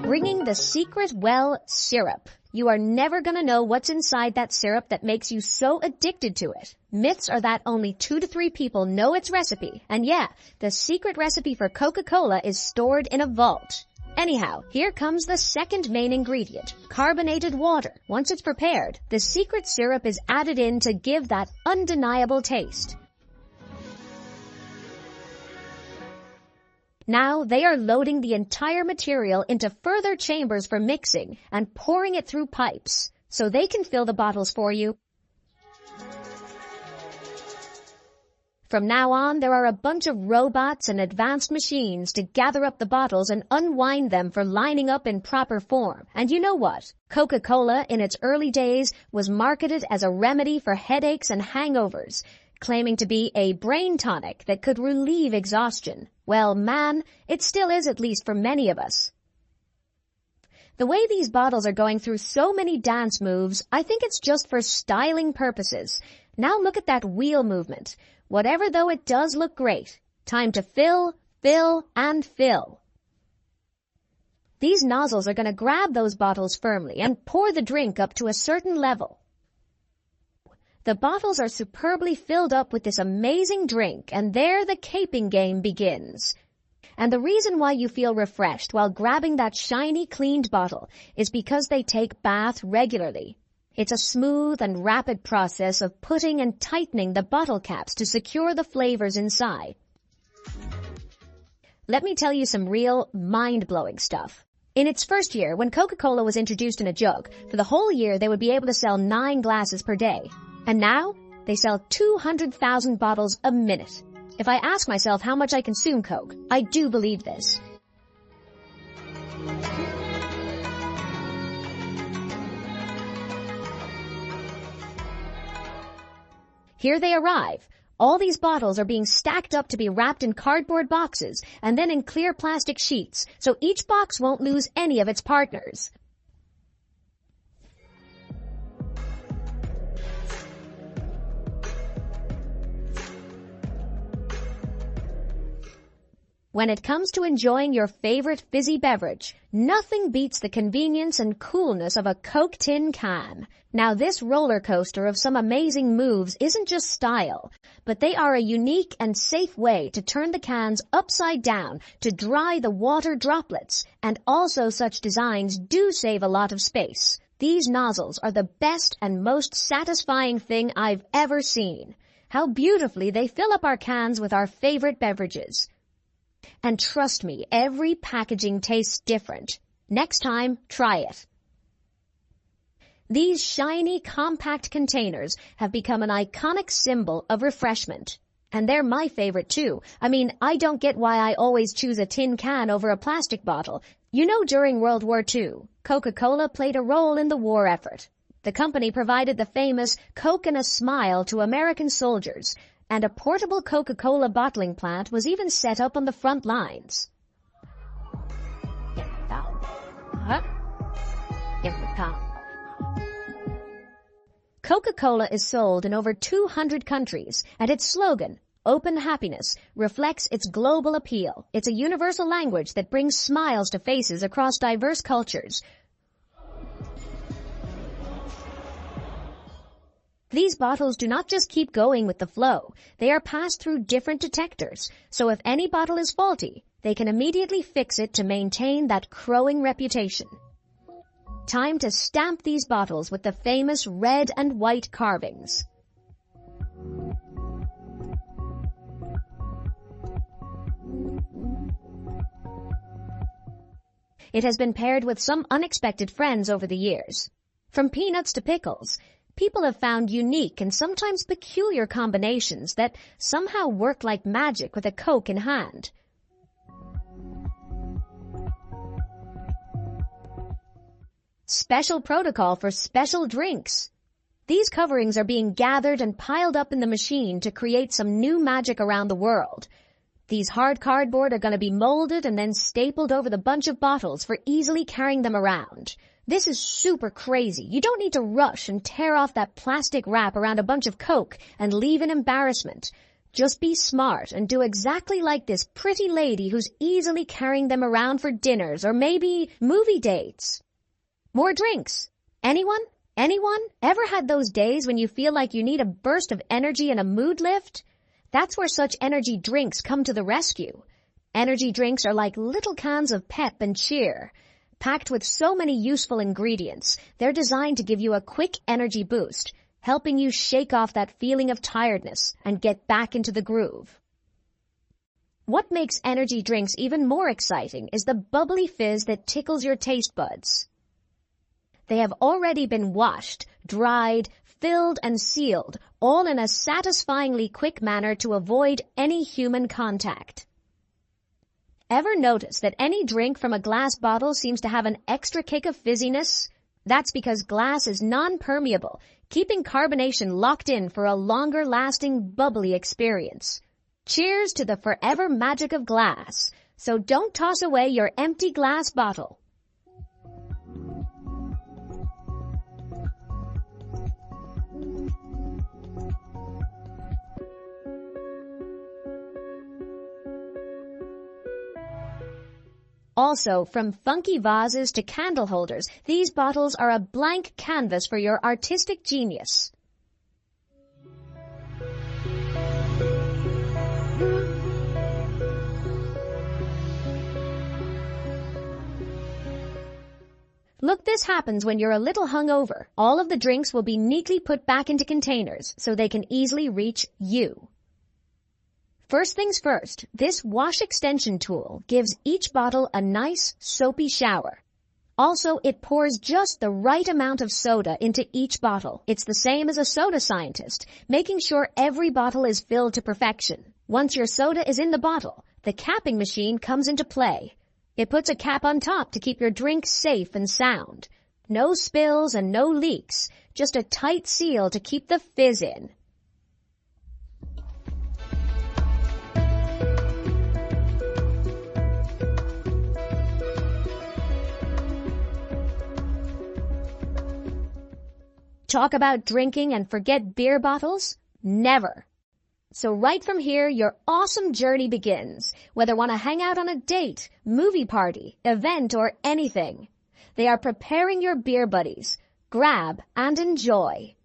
Bringing the secret well syrup. You are never gonna know what's inside that syrup that makes you so addicted to it. Myths are that only 2 to 3 people know its recipe. And yeah, the secret recipe for Coca-Cola is stored in a vault. Anyhow, here comes the second main ingredient, carbonated water. Once it's prepared, the secret syrup is added in to give that undeniable taste. Now they are loading the entire material into further chambers for mixing and pouring it through pipes so they can fill the bottles for you. From now on, there are a bunch of robots and advanced machines to gather up the bottles and unwind them for lining up in proper form. And you know what? Coca-Cola, in its early days, was marketed as a remedy for headaches and hangovers, claiming to be a brain tonic that could relieve exhaustion. Well, man, it still is, at least for many of us. The way these bottles are going through so many dance moves, I think it's just for styling purposes. Now look at that wheel movement. Whatever though, it does look great. Time to fill, fill, and fill. These nozzles are going to grab those bottles firmly and pour the drink up to a certain level. The bottles are superbly filled up with this amazing drink, and there the caping game begins. And the reason why you feel refreshed while grabbing that shiny, cleaned bottle is because they take bath regularly. It's a smooth and rapid process of putting and tightening the bottle caps to secure the flavors inside. Let me tell you some real mind-blowing stuff. In its first year, when Coca-Cola was introduced in a jug, for the whole year they would be able to sell 9 glasses per day. And now, they sell 200,000 bottles a minute. If I ask myself how much I consume Coke, I do believe this. Here they arrive. All these bottles are being stacked up to be wrapped in cardboard boxes and then in clear plastic sheets, so each box won't lose any of its partners. When it comes to enjoying your favorite fizzy beverage, nothing beats the convenience and coolness of a Coke tin can. Now this roller coaster of some amazing moves isn't just style, but they are a unique and safe way to turn the cans upside down to dry the water droplets, and also such designs do save a lot of space. These nozzles are the best and most satisfying thing I've ever seen. How beautifully they fill up our cans with our favorite beverages. And trust me, every packaging tastes different. Next time, try it. These shiny, compact containers have become an iconic symbol of refreshment. And they're my favorite too. I mean, I don't get why I always choose a tin can over a plastic bottle. You know, during World War II, Coca-Cola played a role in the war effort. The company provided the famous Coke and a Smile to American soldiers, and a portable Coca-Cola bottling plant was even set up on the front lines. Coca-Cola is sold in over 200 countries, and its slogan, Open Happiness, reflects its global appeal. It's a universal language that brings smiles to faces across diverse cultures. These bottles do not just keep going with the flow. They are passed through different detectors, so if any bottle is faulty, they can immediately fix it to maintain that crowing reputation. Time to stamp these bottles with the famous red and white carvings. It has been paired with some unexpected friends over the years. From peanuts to pickles, people have found unique and sometimes peculiar combinations that somehow work like magic with a Coke in hand. Special protocol for special drinks. These coverings are being gathered and piled up in the machine to create some new magic around the world. These hard cardboard are going to be molded and then stapled over the bunch of bottles for easily carrying them around. This is super crazy. You don't need to rush and tear off that plastic wrap around a bunch of Coke and leave in embarrassment. Just be smart and do exactly like this pretty lady who's easily carrying them around for dinners or maybe movie dates. More drinks. Anyone? Anyone? Ever had those days when you feel like you need a burst of energy and a mood lift? That's where such energy drinks come to the rescue. Energy drinks are like little cans of pep and cheer. Packed with so many useful ingredients, they're designed to give you a quick energy boost, helping you shake off that feeling of tiredness and get back into the groove. What makes energy drinks even more exciting is the bubbly fizz that tickles your taste buds. They have already been washed, dried, filled, and sealed, all in a satisfyingly quick manner to avoid any human contact. Ever notice that any drink from a glass bottle seems to have an extra kick of fizziness? That's because glass is non-permeable, keeping carbonation locked in for a longer-lasting, bubbly experience. Cheers to the forever magic of glass. So don't toss away your empty glass bottle. Also, from funky vases to candle holders, these bottles are a blank canvas for your artistic genius. Look, this happens when you're a little hungover. All of the drinks will be neatly put back into containers so they can easily reach you. First things first, this wash extension tool gives each bottle a nice, soapy shower. Also, it pours just the right amount of soda into each bottle. It's the same as a soda scientist, making sure every bottle is filled to perfection. Once your soda is in the bottle, the capping machine comes into play. It puts a cap on top to keep your drink safe and sound. No spills and no leaks, just a tight seal to keep the fizz in. Talk about drinking and forget beer bottles? Never. So right from here, your awesome journey begins, whether want to hang out on a date, movie party, event, or anything. They are preparing your beer buddies. Grab and enjoy.